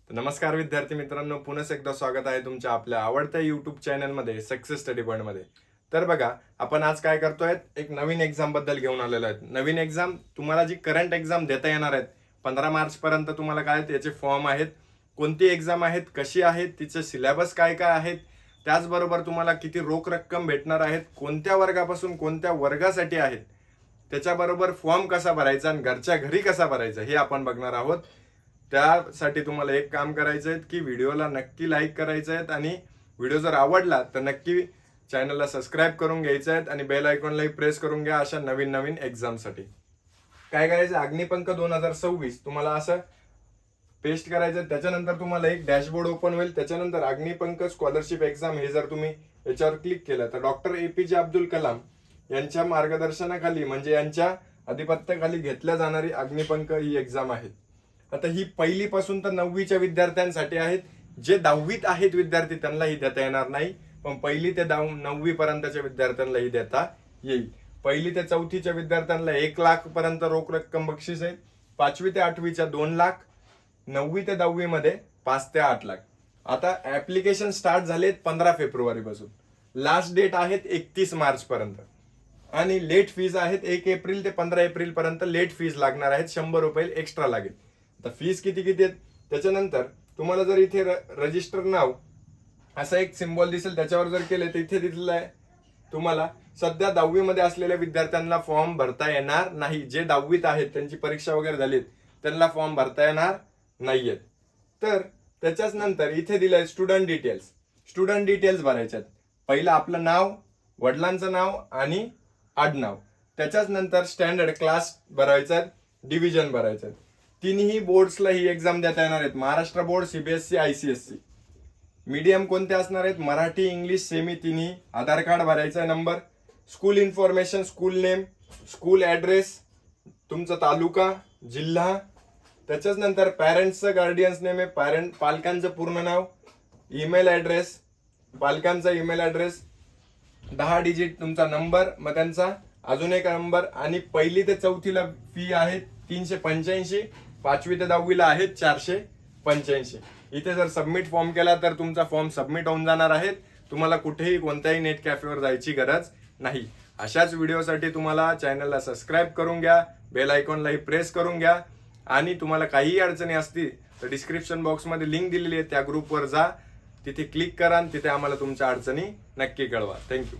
नमस्कार विद्यार्थी मित्रांनो, पुन्हा एकदा स्वागत आहे तुमच्या आपल्या आवडत्या यूट्यूब चॅनलमध्ये सक्सेस स्टडी पॉईंटमध्ये. तर बघा, आपण आज काय करतोय, एक नवीन एक्झाम बद्दल घेऊन आलेलो आहे. नवीन एक्झाम तुम्हाला जी करंट एक्झाम देता येणार आहेत 15 मार्च पर्यंत, तुम्हाला काय त्याचे फॉर्म आहेत, कोणती एक्झाम आहेत, कशी आहेत, तिचे सिलेबस काय काय आहेत, त्याचबरोबर तुम्हाला किती रोख रक्कम भेटणार आहेत, कोणत्या वर्गापासून कोणत्या वर्गासाठी आहेत, त्याच्याबरोबर फॉर्म कसा भरायचा आणि घरच्या घरी कसा भरायचा हे आपण बघणार आहोत. त्यासाठी तुम्हाला एक काम करायचं आहे की व्हिडिओला नक्की लाईक करायचं आहे आणि व्हिडिओ जर आवडला तर नक्की चॅनलला सबस्क्राईब करून घ्यायचं आहे आणि बेल आयकॉनलाही प्रेस करून घ्या अशा नवीन नवीन एक्झामसाठी. काय करायचं, अग्निपंख 2026 तुम्हाला असं पेस्ट करायचं. त्याच्यानंतर तुम्हाला एक डॅशबोर्ड ओपन होईल. त्याच्यानंतर अग्निपंख स्कॉलरशिप एक्झाम हे जर तुम्ही याच्यावर क्लिक केलं तर डॉक्टर APJ अब्दुल कलाम यांच्या मार्गदर्शनाखाली म्हणजे यांच्या अधिपत्याखाली घेतल्या जाणारी अग्निपंख ही एक्झाम आहे. आता ही पहिलीपासून तर 9वीच्या विद्यार्थ्यांसाठी आहेत. जे 10वीत आहेत विद्यार्थी त्यांनाही देता येणार नाही, पण पहिली ते 9वी पर्यंतच्या विद्यार्थ्यांनाही देता येईल. पहिली ते 4थीच्या विद्यार्थ्यांना 1 लाख पर्यंत रोख रक्कम बक्षीस आहे. 5वी ते 8वीच्या 2 लाख, 9वी ते 10वी मध्ये 5 ते 8 लाख. आता ऍप्लिकेशन स्टार्ट झालेत 15 फेब्रुवारी पासून. लास्ट डेट आहेत 31 मार्च पर्यंत आणि लेट फीज आहेत 1 एप्रिल ते 15 एप्रिल पर्यंत लेट फीज लागणार आहेत. 100 रुपये एक्स्ट्रा लागेल. आता फीज किती आहेत त्याच्यानंतर तुम्हाला जर इथे रजिस्टर नाव असा एक सिम्बॉल दिसेल, त्याच्यावर जर केले तर इथे दिसलं आहे तुम्हाला सध्या 10वी मध्ये असलेल्या विद्यार्थ्यांना फॉर्म भरता येणार नाही. जे 10वीत आहेत त्यांची परीक्षा वगैरे झालीत त्यांना फॉर्म भरता येणार नाहीयेत. तर त्याच्याच नंतर इथे दिलंय स्टुडंट डिटेल्स. स्टुडंट डिटेल्स भरायच्यात. पहिलं आपलं नाव, वडिलांचं नाव आणि आडनाव. त्याच्याच नंतर स्टँडर्ड क्लास भरायचं, डिव्हिजन भरायचं. तिन्ही बोर्ड्सला ही एक्झाम देता येणार आहेत. Maharashtra board, CBSE, ICSE. Medium कोणते असणार आहेत, मराठी, इंग्लिश, सेमी तिन्ही. आधार कार्ड भरायचा number, school information, school name, school address, तुमचा तालुका, जिल्हा. त्याच्याच नंतर पॅरेंट्सचं गार्डियन्स नेम आहे, पालकांचं पूर्ण नाव, ईमेल ॲड्रेस, पालकांचा ईमेल ॲड्रेस, 10 डिजिट तुमचा नंबर, मग त्यांचा अजून एक नंबर. आणि पहिली ते 4थीला फी आहे 385, 5वी ते 10वीला आहेत 485. इथे जर सबमिट फॉर्म केला तर तुमचा फॉर्म सबमिट होऊन जाणार आहे. तुम्हाला कुठेही कोणत्याही नेट कॅफेवर जायची गरज नाही. अशाच व्हिडिओसाठी तुम्हाला चॅनलला सबस्क्राईब करून घ्या, बेल आयकॉनलाही प्रेस करून घ्या आणि तुम्हाला काहीही अडचणी असतील तर डिस्क्रिप्शन बॉक्समध्ये लिंक दिलेली आहे, त्या ग्रुपवर जा, तिथे क्लिक करा आणि तिथे आम्हाला तुमच्या अडचणी नक्की कळवा. थँक्यू.